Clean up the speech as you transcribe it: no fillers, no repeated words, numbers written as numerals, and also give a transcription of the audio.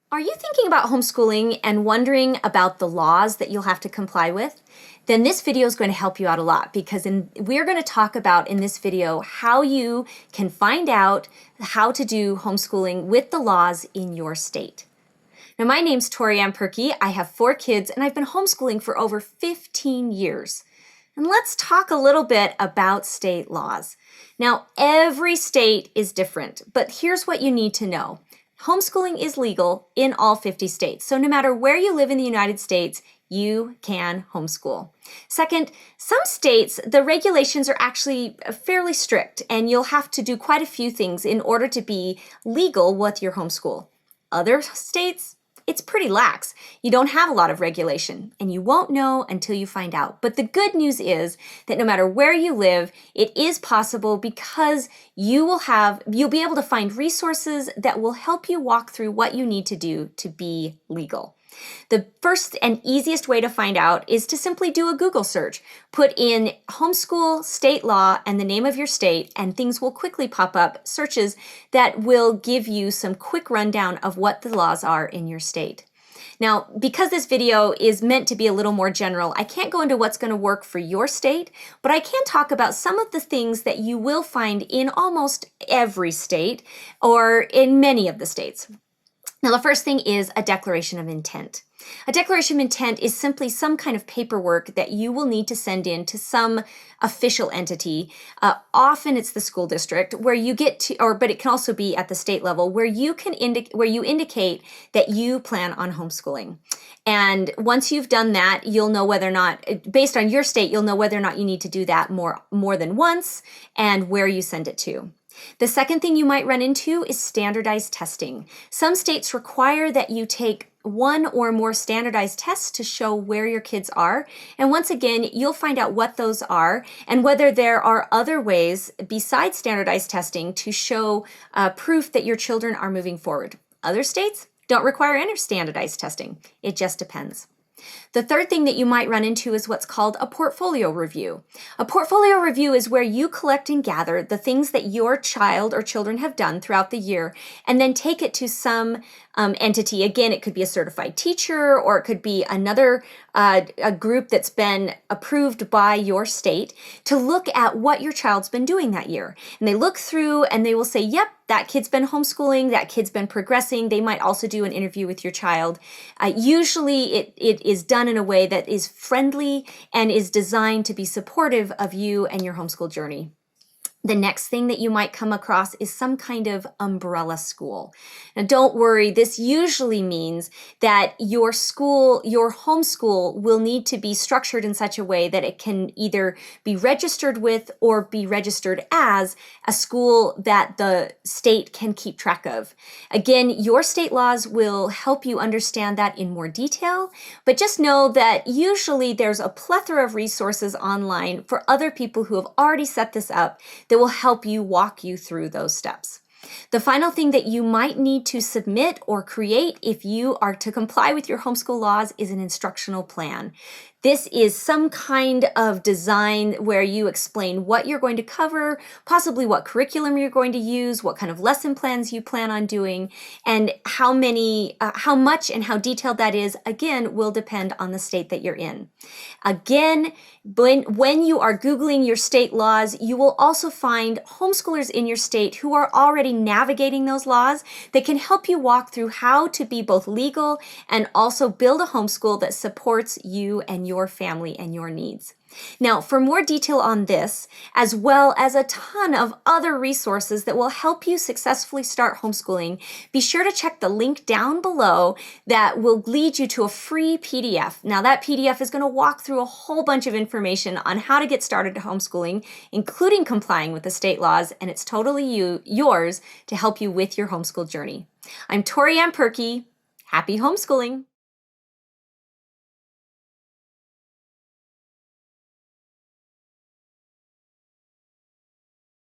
Are you thinking about homeschooling and wondering about the laws that you'll have to comply with? Then this video is going to help you out a lot because we're going to talk about in this video how you can find out how to do homeschooling with the laws in your state. Now, my name's Tori Ann Perky. I have 4 kids and I've been homeschooling for over 15 years. And let's talk a little bit about state laws. Now, every state is different, but here's what you need to know. Homeschooling is legal in all 50 states. So no matter where you live in the United States, you can homeschool. Second, some states, the regulations are actually fairly strict and you'll have to do quite a few things in order to be legal with your homeschool. Other states, it's pretty lax. You don't have a lot of regulation and you won't know until you find out. But the good news is that no matter where you live, it is possible because you'll be able to find resources that will help you walk through what you need to do to be legal. The first and easiest way to find out is to simply do a Google search. Put in homeschool, state law, and the name of your state, and things will quickly pop up, searches that will give you some quick rundown of what the laws are in your state. Now, because this video is meant to be a little more general, I can't go into what's going to work for your state, but I can talk about some of the things that you will find in almost every state or in many of the states. Now, the first thing is a declaration of intent. A declaration of intent is simply some kind of paperwork that you will need to send in to some official entity. Often it's the school district where you get to, but it can also be at the state level where you can indicate that you plan on homeschooling. And once you've done that, you'll know whether or not, based on your state, you'll know whether or not you need to do that more than once and where you send it to. The second thing you might run into is standardized testing. Some states require that you take 1 or more standardized tests to show where your kids are. And once again, you'll find out what those are and whether there are other ways besides standardized testing to show proof that your children are moving forward. Other states don't require any standardized testing. It just depends. The third thing that you might run into is what's called a portfolio review. A portfolio review is where you collect and gather the things that your child or children have done throughout the year and then take it to some entity. Again, it could be a certified teacher or it could be another a group that's been approved by your state to look at what your child's been doing that year. And they look through and they will say, yep, that kid's been homeschooling, that kid's been progressing. They might also do an interview with your child. Usually it is done in a way that is friendly and is designed to be supportive of you and your homeschool journey. The next thing that you might come across is some kind of umbrella school. Now, don't worry, this usually means that your homeschool will need to be structured in such a way that it can either be registered with or be registered as a school that the state can keep track of. Again, your state laws will help you understand that in more detail, but just know that usually there's a plethora of resources online for other people who have already set this up that will help you walk you through those steps. The final thing that you might need to submit or create if you are to comply with your homeschool laws is an instructional plan. This is some kind of design where you explain what you're going to cover, possibly what curriculum you're going to use, what kind of lesson plans you plan on doing, and how much and how detailed that is, again, will depend on the state that you're in. Again, when you are Googling your state laws, you will also find homeschoolers in your state who are already navigating those laws that can help you walk through how to be both legal and also build a homeschool that supports you and your family and your needs. Now, for more detail on this, as well as a ton of other resources that will help you successfully start homeschooling, be sure to check the link down below that will lead you to a free PDF. Now, that PDF is going to walk through a whole bunch of information on how to get started to homeschooling, including complying with the state laws, and it's totally yours to help you with your homeschool journey. I'm Tori Ann Perky. Happy homeschooling!